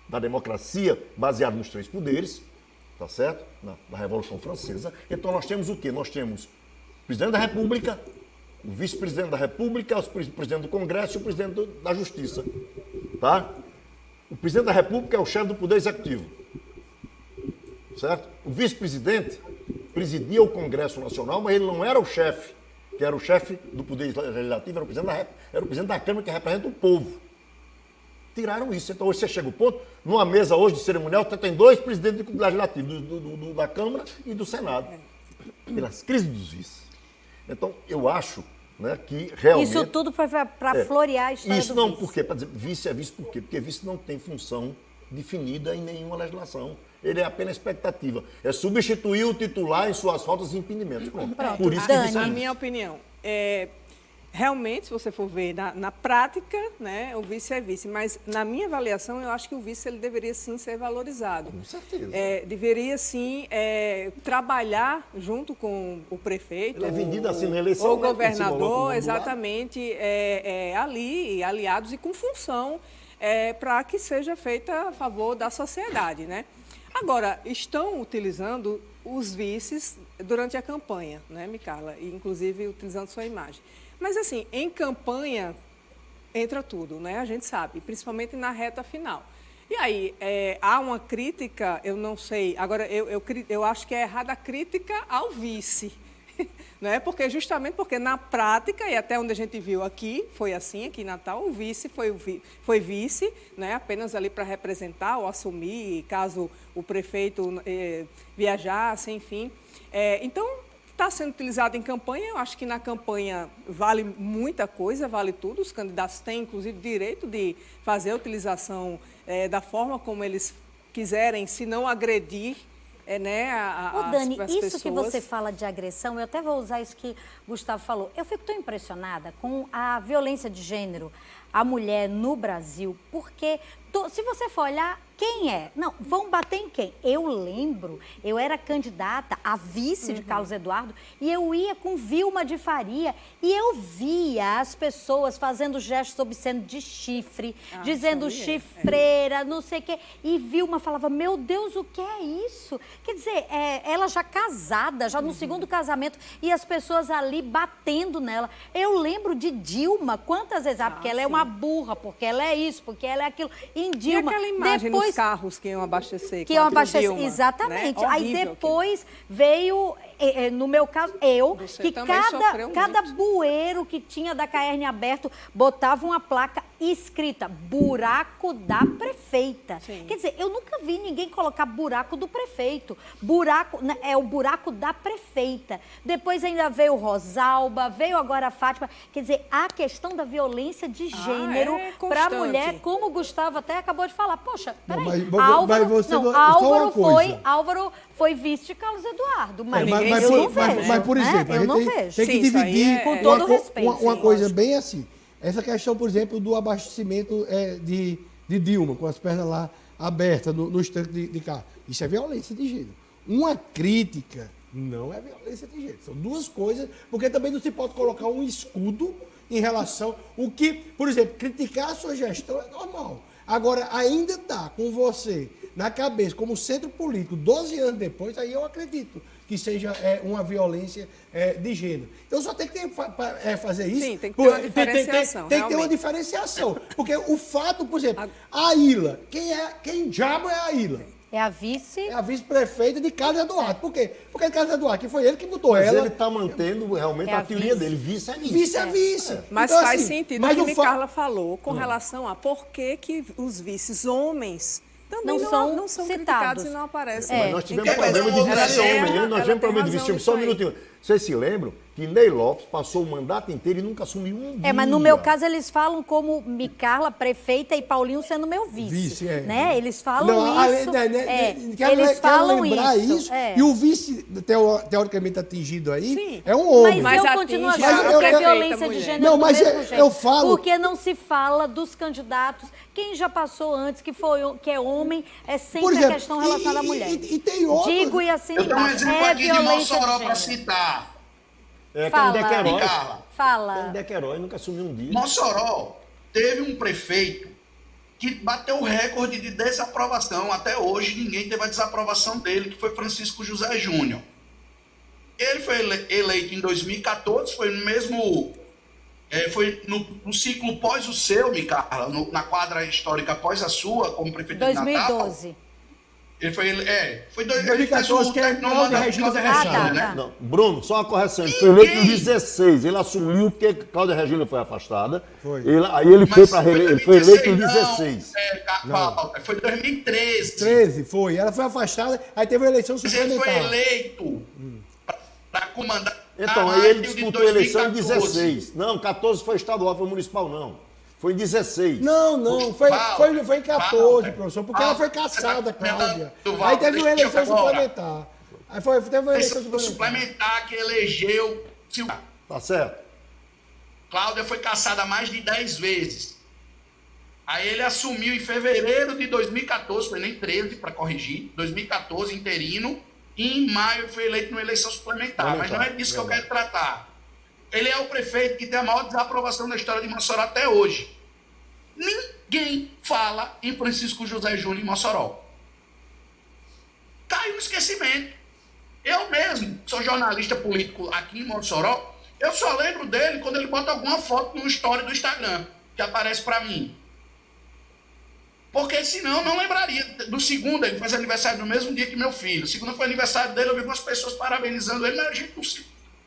da democracia baseada nos 3 poderes, tá certo? Na Revolução Francesa. Então nós temos o quê? Nós temos o presidente da República, o vice-presidente da República, o presidente do Congresso e o presidente da Justiça. Tá? O presidente da República é o chefe do Poder Executivo. Certo? O vice-presidente presidia o Congresso Nacional, mas ele não era o chefe, que era o chefe do Poder Legislativo, era o presidente da Câmara que representa o povo. Tiraram isso. Então hoje você chega ao ponto, numa mesa hoje de cerimonial, você tem 2 presidentes do Legislativo, da Câmara e do Senado. Pelas crises dos vices. Então, eu acho, né, que realmente... Isso tudo foi para florear a história Isso do não, vice. por quê? Para dizer vice é vice por quê? Porque vice não tem função definida em nenhuma legislação. Ele é apenas expectativa. É substituir o titular em suas faltas e impedimentos. Pronto. Pronto. Por isso que Dani. vice é Na vice. minha opinião, realmente, se você for ver na prática, né, o vice é vice. Mas, na minha avaliação, eu acho que o vice ele deveria, sim, ser valorizado. Com certeza. Deveria, sim, trabalhar junto com o prefeito. Ele é vendido assim na eleição, ou o né, quando se coloca o governador, nome do exatamente, ali, aliados e com função para que seja feita a favor da sociedade, né? Agora, estão utilizando os vices durante a campanha, né, Micarla? E, inclusive, utilizando sua imagem. Mas, assim, em campanha entra tudo, né? A gente sabe, principalmente na reta final. E aí, há uma crítica, eu não sei, agora, eu acho que é errada a crítica ao vice, né? Justamente porque na prática, e até onde a gente viu aqui, foi assim, aqui em Natal, o vice foi vice, né? Apenas ali para representar ou assumir, caso o prefeito viajasse, enfim. Então, está sendo utilizado em campanha, eu acho que na campanha vale muita coisa, vale tudo, os candidatos têm, inclusive, direito de fazer a utilização da forma como eles quiserem, se não agredir, né, Dani, as isso pessoas. que você fala de agressão, eu até vou usar isso que o Gustavo falou. Eu fico tão impressionada com a violência de gênero, a mulher no Brasil, porque se você for olhar, quem é? Não, vão bater em quem? Eu lembro, eu era candidata a vice de Carlos Eduardo e eu ia com Vilma de Faria e eu via as pessoas fazendo gestos obscenos de chifre, dizendo chifreira, não sei o quê. E Vilma falava, meu Deus, o que é isso? Quer dizer, ela já casada, já no segundo casamento, e as pessoas ali batendo nela. Eu lembro de Dilma, quantas vezes? Porque ela é uma burra, porque ela é isso, porque ela é aquilo. Em Dilma, e aquela imagem depois, nos carros que iam abastecer. que iam com a abastecer, Dilma, exatamente. né? Aí Horrível depois veio, no meu caso, Você que também sofreu cada muito. bueiro que tinha da Caerne aberto botava uma placa escrita buraco da prefeita. Sim. Quer dizer, eu nunca vi ninguém colocar buraco do prefeito. Buraco, é o buraco da prefeita. Depois ainda veio Rosalba, veio agora a Fátima. Quer dizer, a questão da violência de gênero para a constante. mulher, como o Gustavo até acabou de falar. Poxa, Não, peraí, mas você não- só uma coisa. Álvaro foi vice de Carlos Eduardo, mas, ninguém eu não vejo. mas, por exemplo, né? a Eu não gente vejo. tem que Sim, isso aí dividir com todo respeito, uma sim, coisa lógico. bem assim. Essa questão, por exemplo, do abastecimento de Dilma, com as pernas lá abertas no estanque de carro. Isso é violência de gênero. Uma crítica não é violência de gênero. São duas coisas, porque também não se pode colocar um escudo em relação... O que, por exemplo, criticar a sua gestão é normal. Agora, ainda está com você na cabeça como centro político 12 anos depois, aí eu acredito que seja uma violência de gênero. Então só tem que fazer isso. Sim, tem que ter uma diferenciação, Tem que ter uma realmente. diferenciação. Porque o fato, por exemplo, a Ilha, quem diabo é a Ilha? É a vice... É a vice-prefeita de Carlos Eduardo. Por quê? Porque Carlos Eduardo, que foi ele que botou Mas ela. ele está mantendo realmente É a a teoria vice. dele. Vice é vice. Vice é vice. Mas Então, faz assim, sentido mas o que o Carla falou com relação a por que os vices homens também Não são criticados citados. e não aparecem. Mas nós tivemos Porque problema de ela vice tem- homem, né? Nós ela tivemos tem problema de razão vice homem. Só um nisso aí. minutinho. Vocês se lembram que Ney Lopes passou o mandato inteiro e nunca assumiu um dia. mas no meu caso eles falam como Micarla, prefeita, e Paulinho sendo meu vice. Né? Eles falam isso. Eles falam lembrar isso. E o vice, teoricamente atingido aí, Sim. é um homem. Mas eu Mas continuo atinge achando a que é prefeita violência mulher. de gênero Não, do mas mesmo eu jeito. falo- Porque não se fala dos candidatos. Quem já passou antes, que é homem, é sempre Por exemplo, a questão relacionada à mulher. e tem outro- Digo e assim Eu tenho um exemplo é aqui de violência Mossoró de para gênero. citar. Fala. Queroz. Carla. Fala. Queroz nunca assumiu um dia. Mossoró teve um prefeito que bateu o recorde de desaprovação. Até hoje ninguém teve a desaprovação dele, que foi Francisco José Júnior. Ele foi eleito em 2014, foi no mesmo... foi no ciclo pós o seu, Micarla, na quadra histórica pós a sua, como prefeito de Natal. 2012. Ele foi... foi 2014, que é Cláudia Regina Ferrachado, né? tá. Não, Bruno, só uma correção. Ele foi eleito em 16. Ele assumiu porque Cláudia Regina foi afastada. Foi. Aí ele foi, Mas ele foi eleito em 2016 16. Walter, foi 2013. 13, foi. Ela foi afastada, aí teve uma eleição Mas ele foi suplementar. eleito para comandar. Então, a aí ele rádio de disputou a eleição em 2014. 16. Não, 14 foi estadual, foi municipal, não. Foi em 16. Não, foi em 14, professor, porque ela foi Walter, caçada, você tá- Cláudia. Walter, Aí teve uma deixa eu eleição agora. suplementar. Aí teve uma eleição Eleição suplementar. suplementar que elegeu. Tá certo? Cláudia foi cassada mais de 10 vezes. Aí ele assumiu em fevereiro de 2014, foi nem 13 para corrigir, 2014 interino, e em maio foi eleito numa eleição suplementar. Mas não é disso que eu quero tratar. Ele é o prefeito que tem a maior desaprovação da história de Mossoró até hoje. Ninguém fala em Francisco José Júnior em Mossoró. Caiu no esquecimento. Eu mesmo sou jornalista político aqui em Mossoró, eu só lembro dele quando ele bota alguma foto no story do Instagram, que aparece para mim. Porque senão não lembraria. Do segundo, ele faz aniversário no mesmo dia que meu filho. O segundo foi aniversário dele, eu vi algumas pessoas parabenizando ele, mas a gente não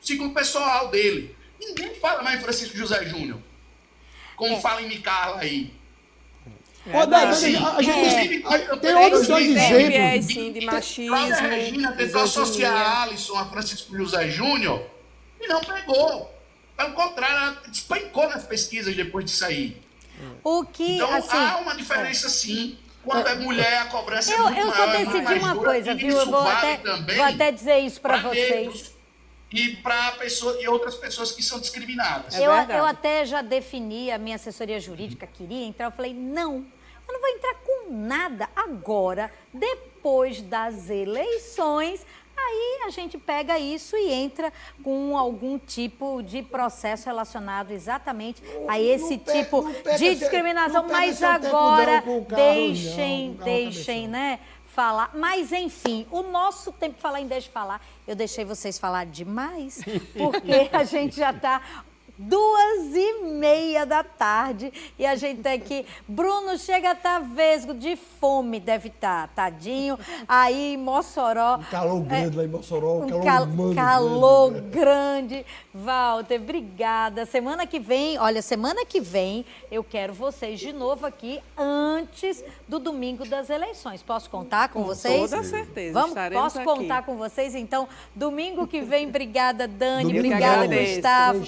segundo pessoal dele. Ninguém fala mais em Francisco José Júnior. Como fala em Micarla aí. Tem outros dois exemplos. Sim, de machismo. Cláudia Regina tentou associar a Alisson a Francisco José Júnior e não pegou. Pelo contrário, ela despencou nas pesquisas depois disso aí. O que, Então assim, há uma diferença sim. Quando é mulher, a cobrança é muito eu maior. só é muito decidi mais uma dura, coisa, e viu? isso Eu vou vale também até dizer isso para vocês. negros e para pessoas e outras pessoas que são discriminadas. É Eu verdade. até já defini, a minha assessoria jurídica queria entrar, eu falei, não, eu não vou entrar com nada agora, depois das eleições, aí a gente pega isso e entra com algum tipo de processo relacionado exatamente a esse tipo de discriminação, mas agora deixem, né? Falar, mas enfim, o nosso tempo, falar em deixa de falar, eu deixei vocês falar demais, porque a gente já está 2h30 da tarde e a gente tá aqui. Bruno chega a estar vesgo de fome, deve estar, tadinho. Aí em Mossoró. Calor grande lá em Mossoró, calor grande. Walter, obrigada. Semana que vem eu quero vocês de novo aqui antes do domingo das eleições. Posso contar com vocês? Com toda certeza. Posso contar com vocês? Então, domingo que vem, obrigada, Dani. Domingo Obrigada, que Gustavo.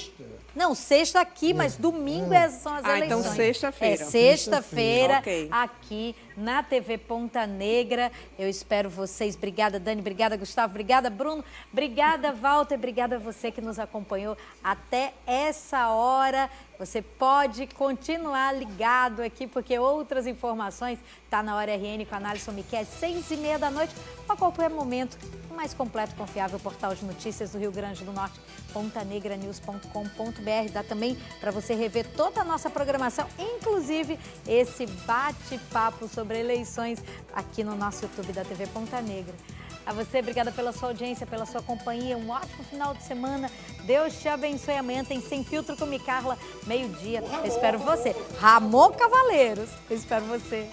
Não, sexta aqui, mas domingo são as eleições. Então sexta-feira. É sexta-feira, Ok. aqui na TV Ponta Negra. Eu espero vocês. Obrigada, Dani. Obrigada, Gustavo. Obrigada, Bruno. Obrigada, Walter. Obrigada a você que nos acompanhou até essa hora. Você pode continuar ligado aqui, porque outras informações tá na Hora RN com a Alisson Miquel, 6h30 da noite, a qualquer momento. O mais completo e confiável portal de notícias do Rio Grande do Norte, pontanegranews.com.br. Dá também para você rever toda a nossa programação, inclusive esse bate-papo sobre eleições aqui no nosso YouTube da TV Ponta Negra. A você, obrigada pela sua audiência, pela sua companhia. Um ótimo final de semana. Deus te abençoe. Amanhã tem Sem Filtro com Micarla, meio-dia. Eu espero você. Ramon Cavaleiros, eu espero você.